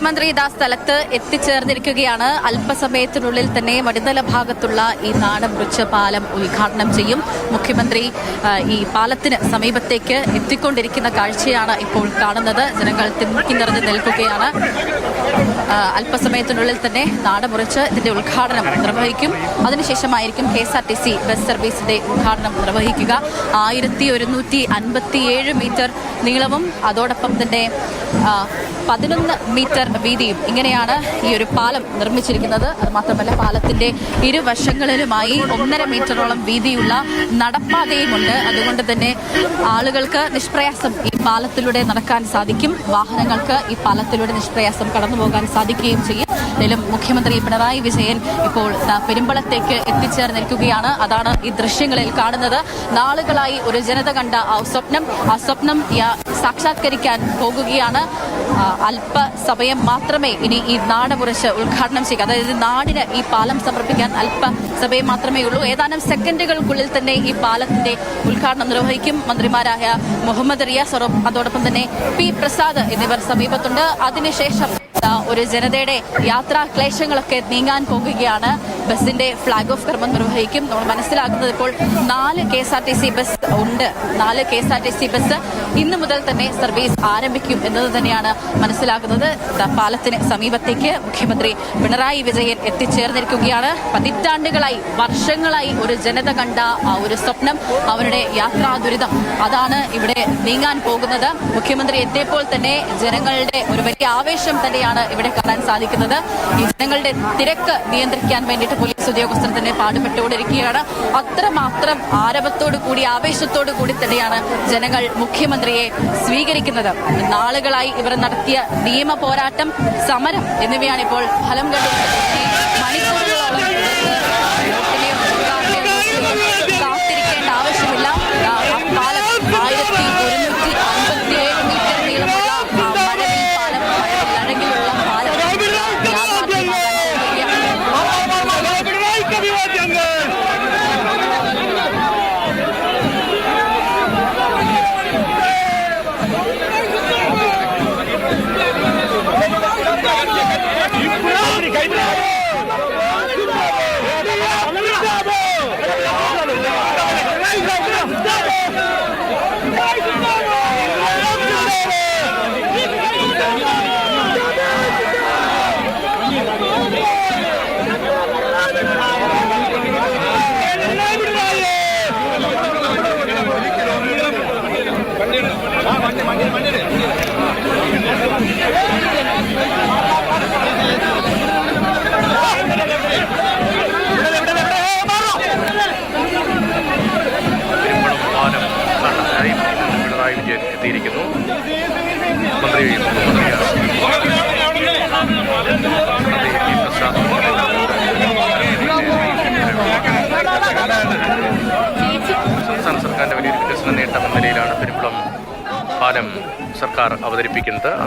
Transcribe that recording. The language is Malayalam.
മുഖ്യമന്ത്രി ഇതാ സ്ഥലത്ത് എത്തിച്ചേർന്നിരിക്കുകയാണ്. അല്പസമയത്തിനുള്ളിൽ തന്നെ വടിതല ഭാഗത്തുള്ള ഈ നാട് മുറിച്ച പാലം ഉദ്ഘാടനം ചെയ്യും. മുഖ്യമന്ത്രി ഈ പാലത്തിന് സമീപത്തേക്ക് എത്തിക്കൊണ്ടിരിക്കുന്ന കാഴ്ചയാണ് ഇപ്പോൾ കാണുന്നത്. ജനങ്ങൾ തിങ്ങി നിറഞ്ഞ് നിൽക്കുകയാണ്. അല്പസമയത്തിനുള്ളിൽ തന്നെ നാട് മുറിച്ച് ഇതിന്റെ ഉദ്ഘാടനം നിർവഹിക്കും. അതിനുശേഷമായിരിക്കും KSRTC ബസ് സർവീസിന്റെ ഉദ്ഘാടനം നിർവഹിക്കുക. 1157 മീറ്റർ നീളവും അതോടൊപ്പം തന്നെ 11 മീറ്റർ വീതിയും ഇങ്ങനെയാണ് ഈ ഒരു പാലം നിർമ്മിച്ചിരിക്കുന്നത്. അത് മാത്രമല്ല പാലത്തിന്റെ ഇരുവശങ്ങളിലുമായി 1.5 മീറ്ററോളം വീതിയുള്ള നടപ്പാതയുമുണ്ട്. അതുകൊണ്ട് തന്നെ ആളുകൾക്ക് നിഷ്പ്രയാസം ഈ പാലത്തിലൂടെ നടക്കാൻ സാധിക്കും. വാഹനങ്ങൾക്ക് ഈ പാലത്തിലൂടെ നിഷ്പ്രയാസം കടന്നുപോകാൻ സാധിക്കുകയും ചെയ്യും. എന്തായാലും മുഖ്യമന്ത്രി പിണറായി വിജയൻ ഇപ്പോൾ പെരുമ്പളത്തേക്ക് എത്തിച്ചേർന്നിരിക്കുകയാണ്. അതാണ് ഈ ദൃശ്യങ്ങളിൽ കാണുന്നത്. നാളുകളായി ഒരു ജനത കണ്ട ആ സ്വപ്നം സാക്ഷാത്കരിക്കാൻ പോകുകയാണ്. അല്പസമയം മാത്രമേ ഇനി ഈ നാട് മുറിച്ച് ഉദ്ഘാടനം ചെയ്യുക. അതായത് നാടിന് ഈ പാലം സമർപ്പിക്കാൻ അല്പസമയം മാത്രമേ ഉള്ളൂ. ഏതാനും സെക്കൻഡുകൾക്കുള്ളിൽ തന്നെ ഈ പാലത്തിന്റെ ഉദ്ഘാടനം നിർവഹിക്കും. മന്ത്രിമാരായ മുഹമ്മദ് റിയാസ് അതോടൊപ്പം തന്നെ P പ്രസാദ് എന്നിവർ സമീപത്തുണ്ട്. അതിനുശേഷം ഒരു ജനതയുടെ യാത്രാ ക്ലേശങ്ങളൊക്കെ നീങ്ങാൻ പോകുകയാണ്. ബസിന്റെ ഫ്ളാഗ് ഓഫ് കർമ്മം നിർവഹിക്കും. നമ്മൾ മനസ്സിലാക്കുന്നത് ഇപ്പോൾ 4 KSRTC ബസ് ഉണ്ട്. 4 KSRTC ബസ് ഇന്ന് മുതൽ തന്നെ സർവീസ് ആരംഭിക്കും എന്നത് തന്നെയാണ് മനസ്സിലാക്കുന്നത്. പാലത്തിന് സമീപത്തേക്ക് മുഖ്യമന്ത്രി പിണറായി വിജയൻ എത്തിച്ചേർന്നിരിക്കുകയാണ്. പതിറ്റാണ്ടുകളായി വർഷങ്ങളായി ഒരു ജനത കണ്ട ആ ഒരു സ്വപ്നം, അവരുടെ യാത്രാ ദുരിതം, അതാണ് ഇവിടെ നീങ്ങാൻ പോകുന്നത്. മുഖ്യമന്ത്രി എത്തിയപ്പോൾ തന്നെ ജനങ്ങളുടെ ഒരു വലിയ ആവേശം തന്നെയാണ് ഇവിടെ കാണാൻ സാധിക്കുന്നത്. ഈ ജനങ്ങളുടെ തിരക്ക് നിയന്ത്രിക്കാൻ വേണ്ടിയിട്ട് പോലീസ് ഉദ്യോഗസ്ഥർ തന്നെ പാടുപെട്ടുകൊണ്ടിരിക്കുകയാണ്. അത്രമാത്രം ആരവത്തോടു കൂടി ആവേശത്തോടു കൂടി തന്നെയാണ് ജനങ്ങൾ മുഖ്യമന്ത്രിയെ സ്വീകരിക്കുന്നത്. നാളുകളായി ഇവർ നടത്തിയ നിയമ പോരാട്ടം, സമരം എന്നിവയാണ് ഇപ്പോൾ ഫലം കണ്ടുകൊണ്ടിരിക്കുന്നത്. മണിക്കൂറുകളോളം കാത്തിരിക്കേണ്ട ആവശ്യമില്ല. പാലം 1157 മീറ്റർ നീളമുള്ള മഴവിൽ പാലം, മഴവിലഴകിലുള്ള പാലം എത്തിയിരിക്കുന്നു. മന്ത്രി സംസ്ഥാന സർക്കാരിന്റെ വലിയൊരു വികസന നേട്ടം എന്ന നിലയിലാണ് പെരുമ്പളം പാലം സർക്കാർ അവതരിപ്പിക്കുന്നത്.